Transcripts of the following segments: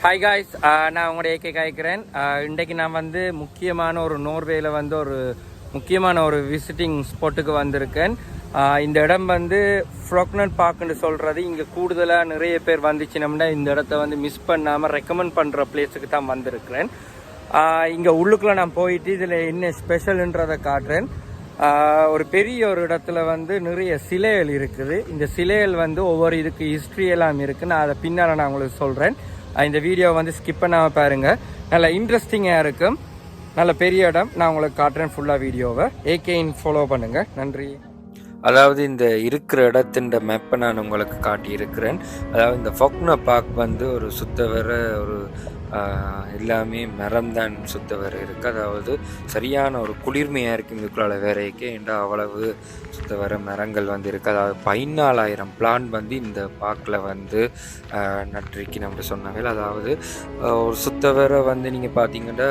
Hi guys, நான் உங்களோட AK காய்க்கிறேன். இன்றைக்கு நான் வந்து முக்கியமான ஒரு நோர்வேயில் வந்து ஒரு முக்கியமான ஒரு விசிட்டிங் ஸ்பாட்டுக்கு வந்திருக்கேன். இந்த இடம் வந்து ஃப்ரோக்னட் பார்க்குன்னு சொல்கிறது. இங்கே கூடுதலாக நிறைய பேர் வந்துச்சுனோம்னா இந்த இடத்த வந்து மிஸ் பண்ணாமல் ரெக்கமெண்ட் பண்ணுற பிளேஸுக்கு தான் வந்திருக்கிறேன். இங்கே உள்ளுக்குள்ளே நான் போயிட்டு இதில் என்ன ஸ்பெஷலுன்றதை காட்டுறேன். ஒரு பெரிய ஒரு இடத்துல வந்து நிறைய சிலைகள் இருக்குது. இந்த சிலைகள் வந்து ஒவ்வொரு இதுக்கு ஹிஸ்ட்ரி எல்லாம் இருக்குது. நான் அதை பின்னால் நான் உங்களுக்கு சொல்கிறேன். இந்த வீடியோ வந்து ஸ்கிப் பண்ணாமல் பாருங்கள். நல்ல இன்ட்ரெஸ்டிங்காக இருக்கும். நல்ல பெரிய இடம். நான் உங்களுக்கு காட்டுறேன் ஃபுல்லாக வீடியோவை. ஏகேயின் ஃபாலோ பண்ணுங்கள். நன்றி. அதாவது இந்த இருக்கிற இடத்தின் மேப்பை நான் உங்களுக்கு காட்டியிருக்கிறேன். அதாவது இந்த ஃபோக்னா பார்க் வந்து ஒரு சுத்த வர ஒரு எல்லாமே மரம் தான் சுத்த வர இருக்குது. அதாவது சரியான ஒரு குளிர்மையாக இருக்குது இதுக்குள்ளால வேறைக்கே. ஏண்டா அவ்வளவு சுத்த வர மரங்கள் வந்து இருக்குது. அதாவது 14,000 பிளான் வந்து இந்த பார்க்கில் வந்து நட்டிருக்கு நம்ம சொன்னாங்க. அதாவது ஒரு சுத்த வர வந்து நீங்கள் பார்த்தீங்கன்னா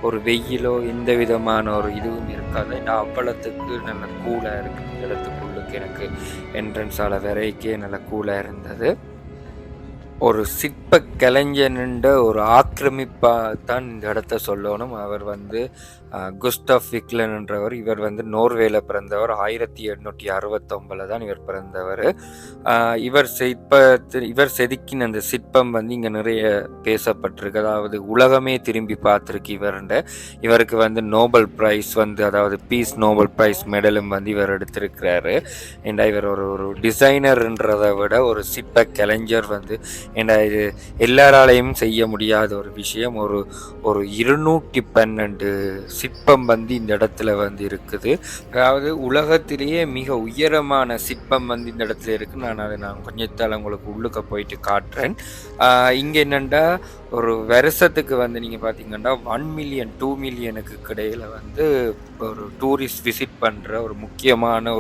ஒரு வெயிலோ எந்த விதமான ஒரு இதுவும் இருக்காது. ஏன்னா அவ்வளத்துக்கு நல்ல கூலாக இருக்குது. இந்த இடத்துக்குள்ளுக்கு எனக்கு என்ட்ரன்ஸால் வேறைக்கே நல்ல கூலாக இருந்தது. ஒரு சிற்ப கலைஞனுன்ற ஒரு ஆக்கிரமிப்பாக தான் இந்த இடத்த சொல்லணும். அவர் வந்து குஸ்டாஃப் விக்லன்ன்றவர். இவர் வந்து நோர்வேல பிறந்தவர். 1869 தான் இவர் பிறந்தவர். இவர் செதுக்கின அந்த சிற்பம் வந்து இங்கே நிறைய பேசப்பட்டிருக்கு. அதாவது உலகமே திரும்பி பார்த்துருக்கு இவருக்கு வந்து நோபல் பிரைஸ் வந்து, அதாவது பீஸ் நோபல் பிரைஸ் மெடலும் வந்து இவர் எடுத்திருக்கிறாரு. ஏண்டா இவர் ஒரு டிசைனர்ன்றதை விட ஒரு சிற்ப கலைஞர் வந்து. ஏண்டா இது எல்லாராலையும் செய்ய முடியாத ஒரு விஷயம். ஒரு 212 சிற்பம் வந்து இந்த இடத்துல வந்து இருக்குது. அதாவது உலகத்திலேயே மிக உயரமான சிற்பம் வந்து இந்த இடத்துல இருக்குது. நான் கொஞ்சத்தால் உங்களுக்கு உள்ளுக்க போயிட்டு காட்டுறேன். இங்கே என்னென்னா ஒரு வருஷத்துக்கு வந்து நீங்கள் பார்த்தீங்கன்னா 1 மில்லியன் 2 மில்லியனுக்கு இடையில் வந்து ஒரு டூரிஸ்ட் விசிட் பண்ணுற ஒரு முக்கியமான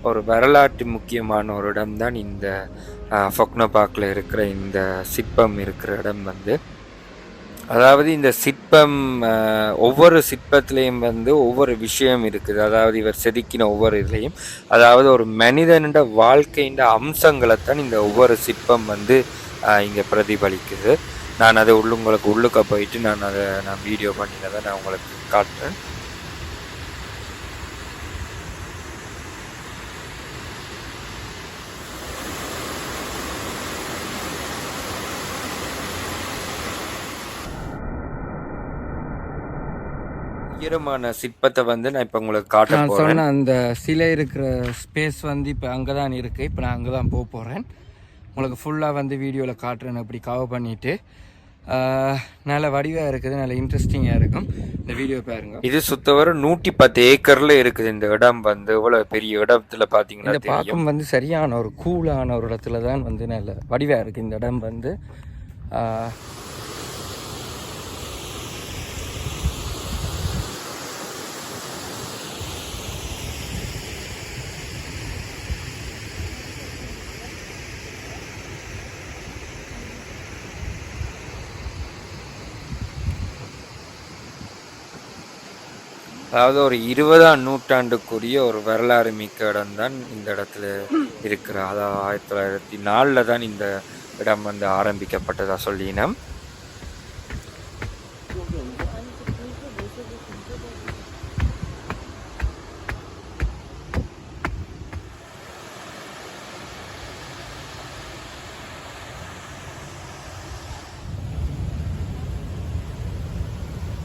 ஒரு வரலாற்று முக்கியமான ஒரு இடம் தான் இந்த ஃபோக்னா பார்க்கில் இருக்கிற இந்த சிற்பம் இருக்கிற இடம் வந்து. அதாவது இந்த சிற்பம் ஒவ்வொரு சிற்பத்திலையும் வந்து ஒவ்வொரு விஷயம் இருக்குது. அதாவது இவர் செதுக்கின ஒவ்வொரு இதுலையும் அதாவது ஒரு மனிதனோட வாழ்க்கையின் அம்சங்களைத்தான் இந்த ஒவ்வொரு சிற்பம் வந்து இங்கே பிரதிபலிக்குது. நான் அதை உங்களுக்கு உள்ளுக்க போயிட்டு நான் வீடியோ பண்ணினதை நான் உங்களுக்கு காட்டுறேன். உயரமான சிற்பத்தை வந்து நான் இப்போ உங்களுக்கு காட்ட போகிறேன். அந்த சிலை இருக்கிற ஸ்பேஸ் வந்து இப்போ அங்கே தான் இருக்குது. இப்போ நான் அங்கே தான் போக போகிறேன். உங்களுக்கு ஃபுல்லாக வந்து வீடியோவில் காட்டுறேன். அப்படி கவர் பண்ணிவிட்டு நல்ல வடிவாக இருக்குது. நல்ல இன்ட்ரெஸ்டிங்காக இருக்கும். இந்த வீடியோ பாருங்க. இது சுத்தவரை 110 ஏக்கரில் இருக்குது. இந்த இடம் வந்து இவ்வளோ பெரிய இடத்துல பார்த்தீங்கன்னா இந்த பார்க்கும் வந்து சரியான ஒரு கூலான ஒரு இடத்துல தான் வந்து நல்ல வடிவாக இருக்குது இந்த இடம் வந்து. அதாவது ஒரு 20ஆம் நூற்றாண்டுக்குரிய ஒரு வரலாறு மிக்க இடம் தான் இந்த இடத்துல இருக்கிற. அதாவது 1904 தான் இந்த இடம் வந்து ஆரம்பிக்கப்பட்டதா சொல்லினோம்.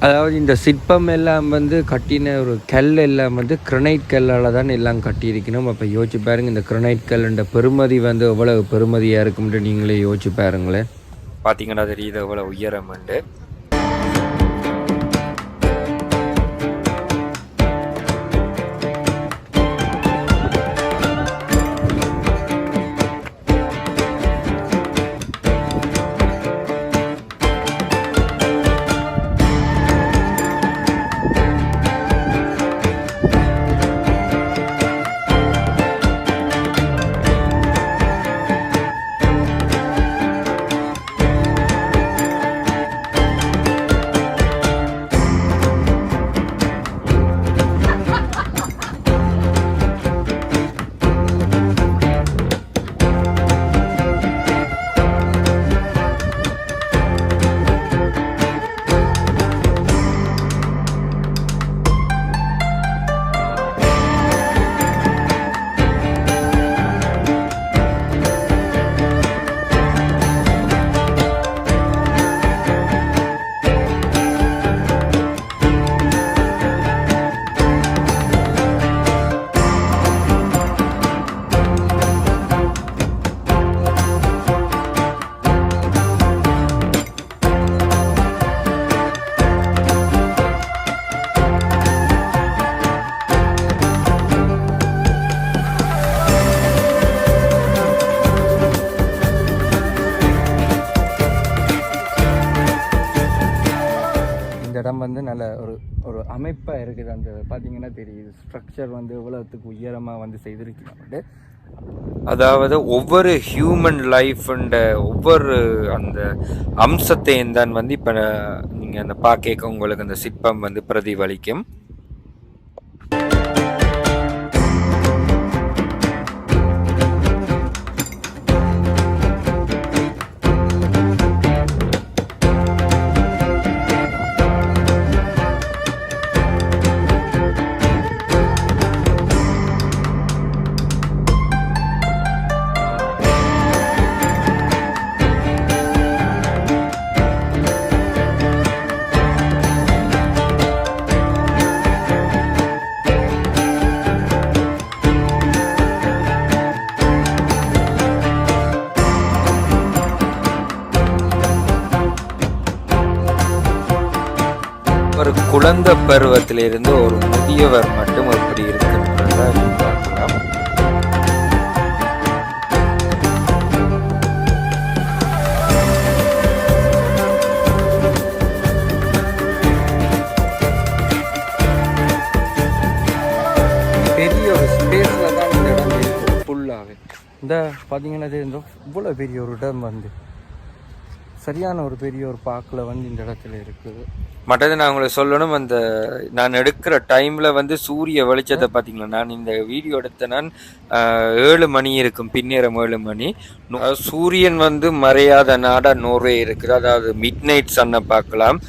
அதாவது இந்த சிற்பம் எல்லாம் வந்து கட்டின ஒரு கல் எல்லாம் வந்து கிரனைட் கல்லால் தான் எல்லாம் கட்டியிருக்கணும். அப்போ யோசிச்சு பாருங்கள், இந்த கிரனைட் கல்லுன்ற பெருமதி வந்து எவ்வளவு பெருமதியாக இருக்கும்ட்டு நீங்களே யோசிச்சு பாருங்களேன். பார்த்தீங்கன்னா தெரியுது எவ்வளோ உயரம் உண்டு. இடம் வந்து நல்ல ஒரு ஒரு அமைப்பாக இருக்குது. அந்த பார்த்தீங்கன்னா தெரியுது ஸ்ட்ரக்சர் வந்து எவ்வளோத்துக்கு உயரமாக வந்து செய்திருக்கிறாங்க. அதாவது ஒவ்வொரு ஹியூமன் லைஃப்ன்ற ஒவ்வொரு அந்த அம்சத்தையும் தான் வந்து இப்போ நீங்கள் அந்த பார்க்க உங்களுக்கு அந்த சிற்பம் வந்து பிரதிபலிக்கும். ஒரு குழந்தை பருவத்திலிருந்து ஒரு முதியவர் மட்டும் எப்படி இருக்குன்றத பார்க்கலாம். பெரிய ஒரு ஸ்பேஸ்ல தான் இந்த இடம் இருக்கு ஃபுல்லாகவே. இந்த பார்த்தீங்கன்னா இவ்வளோ பெரிய ஒரு இடம் வந்து சரியான ஒரு பெரிய ஒரு பார்க்கில் வந்து இந்த இடத்துல இருக்குது. மற்றது நான் உங்களுக்கு சொல்லணும், அந்த நான் எடுக்கிற டைமில் வந்து சூரிய வெளிச்சத்தை பார்த்தீங்களா, நான் இந்த வீடியோ எடுத்த நான் 7 மணி இருக்கும், பின்னேரம் 7 மணி. சூரியன் வந்து மறையாத நாடாக நோர்வே இருக்குது. அதாவது மிட் நைட் சன்னை பார்க்கலாம்.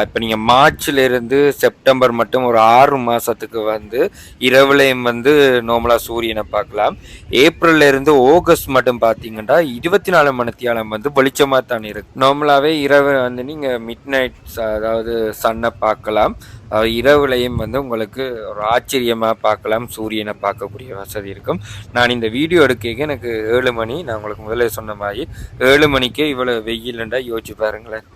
இப்போ நீங்கள் மார்ச்லேருந்து செப்டம்பர் மட்டும் ஒரு 6 மாதத்துக்கு வந்து இரவுலையும் வந்து நார்மலாக சூரியனை பார்க்கலாம். ஏப்ரல்லேருந்து ஆகஸ்ட் மட்டும் பார்த்தீங்கன்னா 24 மணித்தியாலம் வந்து வெளிச்சமாக தான் இருக்குது. நார்மலாகவே இரவு வந்து நீங்கள் மிட் நைட் அதாவது சன்னை பார்க்கலாம். இரவுலையும் வந்து உங்களுக்கு ஒரு ஆச்சரியமாக பார்க்கலாம், சூரியனை பார்க்கக்கூடிய வசதி இருக்கும். நான் இந்த வீடியோ எடுக்க எனக்கு 7 மணி, நான் உங்களுக்கு முதல்ல சொன்ன மாதிரி 7 மணிக்கே இவ்வளோ வெயில்ண்டா யோசிச்சு பாருங்களேன்.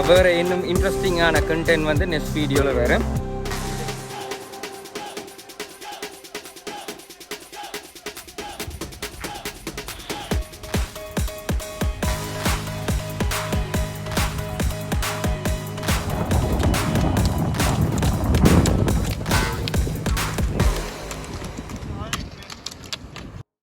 வேறு இன்னும் இன்ட்ரெஸ்டிங்கான கண்டென்ட் வந்து நெக்ஸ்ட் வீடியோவில் வேறு